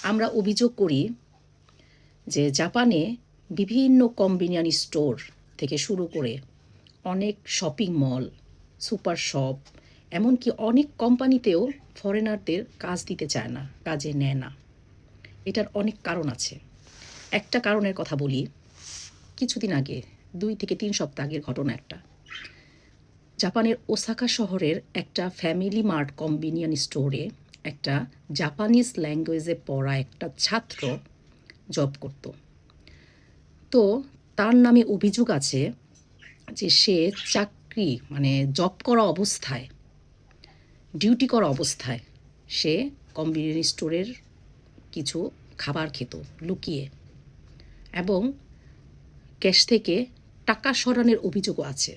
আমরা অভিযোগ করি যে জাপানে বিভিন্ন কনভেনিয়েন্স স্টোর থেকে শুরু করে অনেক শপিং মল, সুপার শপ, এমনকি অনেক কোম্পানিতেও ফরেনারদের কাজ দিতে চায় না, কাজে নেয় না। এটার অনেক কারণ আছে। একটা কারণের কথা বলি। কিছুদিন আগে 2 থেকে 3 সপ্তাহ আগের ঘটনা একটা। জাপানের ওসাকা শহরের একটা ফ্যামিলি মার্ট কনভেনিয়েন্স স্টোরে একটা জাপানিজ ল্যাঙ্গুয়েজে পড়া একটা ছাত্র জব করত। তো তার নামে অভিযোগ আছে যে সে জব করা অবস্থায়, ডিউটি করা অবস্থায় সে কনভেনিয়েন্স স্টোরের কিছু খাবার খেত লুকিয়ে, এবং ক্যাশ থেকে টাকা সরানোর অভিযোগও আছে।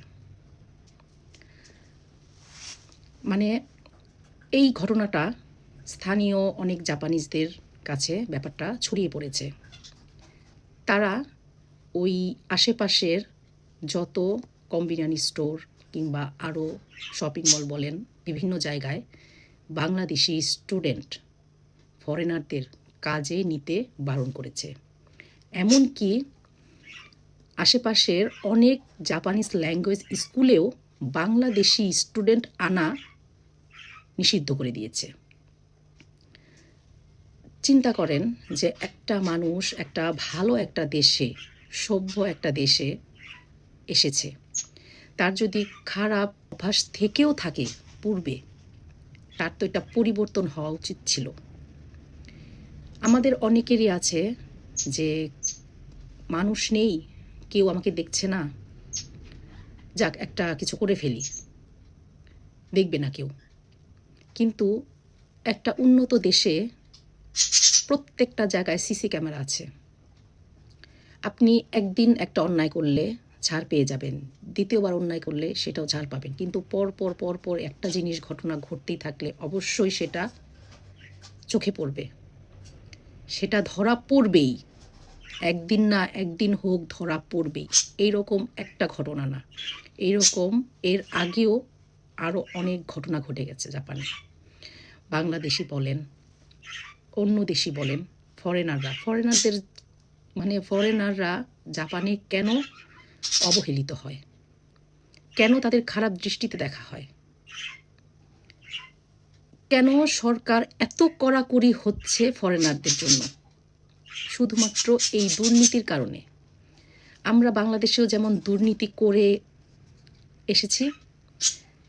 মানে এই ঘটনাটা স্থানীয় অনেক জাপানিজদের কাছে ব্যাপারটা ছড়িয়ে পড়েছে। তারা ওই আশেপাশের যত কনভেনিয়েন্স স্টোর কিংবা আরও শপিং মল বলেন, বিভিন্ন জায়গায় বাংলাদেশি স্টুডেন্ট ফরেনারদের কাজে নিতে বারণ করেছে। এমনকি আশেপাশের অনেক জাপানিজ ল্যাঙ্গুয়েজ স্কুলেও বাংলাদেশি স্টুডেন্ট আনা নিষিদ্ধ করে দিয়েছে। চিন্তা করেন যে একটা মানুষ একটা ভালো একটা দেশে, সভ্য একটা দেশে এসেছে, তার যদি খারাপ অভ্যাস থেকেও থাকে পূর্বে, তার তো এটা পরিবর্তন হওয়া উচিত ছিল। আমাদের অনেকেরই আছে যে মানুষ নেই, কেউ আমাকে দেখছে না, যাক একটা কিছু করে ফেলি, দেখবে না কেউ। কিন্তু একটা উন্নত দেশে প্রত্যেকটা জায়গায় সিসি ক্যামেরা আছে। আপনি একদিন একটা অন্যায় করলে ছাড় পেয়ে যাবেন, দ্বিতীয়বার অন্যায় করলে সেটাও ছাড় পাবেন, কিন্তু পর একটা জিনিস ঘটনা ঘটতেই থাকলে অবশ্যই সেটা চোখে পড়বে, সেটা ধরা পড়বেই। একদিন না একদিন হোক ধরা পড়বেই। এইরকম একটা ঘটনা না, এইরকম এর আগেও আরও অনেক ঘটনা ঘটে গেছে জাপানে। বাংলাদেশি বলেন, অন্য দেশি বলেন, ফরেনাররা জাপানে কেন অবহেলিত হয়, কেন তাদের খারাপ দৃষ্টিতে দেখা হয়, কেন সরকার এত কড়াকড়ি হচ্ছে ফরেনারদের জন্য? শুধুমাত্র এই দুর্নীতির কারণে। আমরা বাংলাদেশেও যেমন দুর্নীতি করে এসেছি,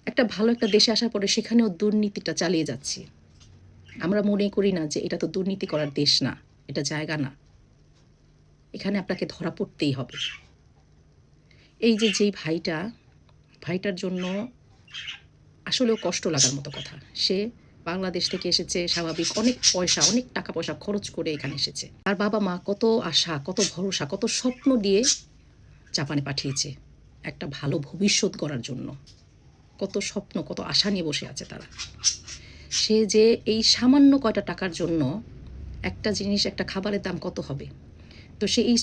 একটা ভালো একটা দেশে আসার পরে সেখানেও দুর্নীতিটা চালিয়ে যাচ্ছি। আমরা মনে করি না যে এটা তো দুর্নীতি করার দেশ না, এটা জায়গা না, এখানে আপনাকে ধরা পড়তেই হবে। এই যে যেই ভাইটার জন্য আসলেও কষ্ট লাগার মতো কথা। সে বাংলাদেশ থেকে এসেছে, স্বাভাবিক, অনেক টাকা পয়সা খরচ করে এখানে এসেছে। আর বাবা মা কত আশা, কত ভরসা, কত স্বপ্ন দিয়ে জাপানে পাঠিয়েছে একটা ভালো ভবিষ্যৎ গড়ার জন্য। কত স্বপ্ন, কত আশা নিয়ে বসে আছে তারা। সে যে এই সামান্য কয়টা টাকার জন্য একটা জিনিস, একটা খাবারের দাম কত হবে, তো সে এই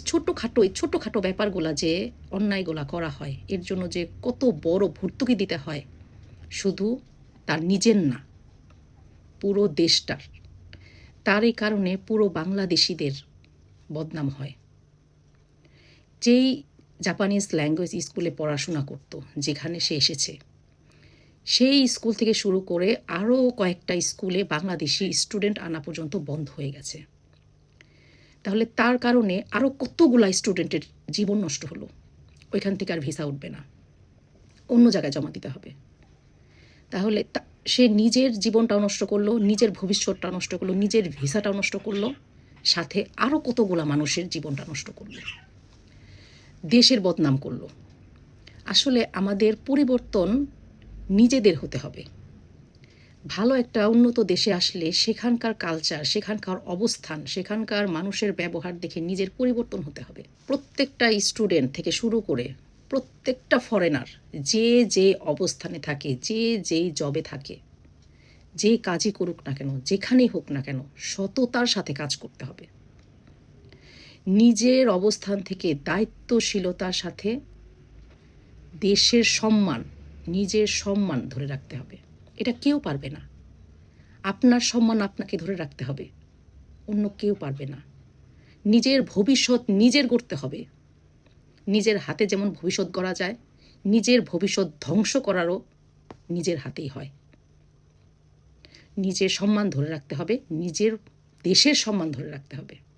ছোটোখাটো ব্যাপারগুলা যে অন্যায়গুলা করা হয়, এর জন্য যে কত বড় ভর্তুকি দিতে হয়, শুধু তার নিজের না, পুরো দেশটার। তার এই কারণে পুরো বাংলাদেশিদের বদনাম হয়। যেই জাপানিজ ল্যাঙ্গুয়েজ স্কুলে পড়াশোনা করত, যেখানে সে এসেছে, সেই স্কুল থেকে শুরু করে আরও কয়েকটা স্কুলে বাংলাদেশি স্টুডেন্ট আনা পর্যন্ত বন্ধ হয়ে গেছে। তাহলে তার কারণে আরও কতগুলা স্টুডেন্টের জীবন নষ্ট হলো। ওইখান থেকে আর ভিসা উঠবে না, অন্য জায়গায় জমা দিতে হবে। তাহলে সে নিজের জীবনটাও নষ্ট করলো, নিজের ভবিষ্যৎটা নষ্ট করলো, নিজের ভিসাটাও নষ্ট করলো, সাথে আরও কতগুলা মানুষের জীবনটা নষ্ট করলো, দেশের বদনাম করলো। আসলে আমাদের পরিবর্তন নিজেদের হতে হবে। ভালো একটা উন্নত দেশে আসলে সেখানকার কালচার, সেখানকার অবস্থান, সেখানকার মানুষের ব্যবহার দেখে নিজের পরিবর্তন হতে হবে। প্রত্যেকটা স্টুডেন্ট থেকে শুরু করে প্রত্যেকটা ফরেনার যে অবস্থানে থাকে, যেই জবে থাকে, যে কাজই করুক না কেন, যেখানেই হোক না কেন, সততার সাথে কাজ করতে হবে। নিজের অবস্থান থেকে দায়িত্বশীলতার সাথে নিজের সম্মান ধরে রাখতে হবে। এটা কেউ পারবে না। আপনার সম্মান আপনাকে ধরে রাখতে হবে, অন্য কেউ পারবে না। নিজের ভবিষ্যৎ নিজের গড়তে হবে। নিজের হাতে যেমন ভবিষ্যৎ গড়া যায়, নিজের ভবিষ্যৎ ধ্বংস করারও নিজের হাতেই হয়। নিজের সম্মান ধরে রাখতে হবে, নিজের দেশের সম্মান ধরে রাখতে হবে।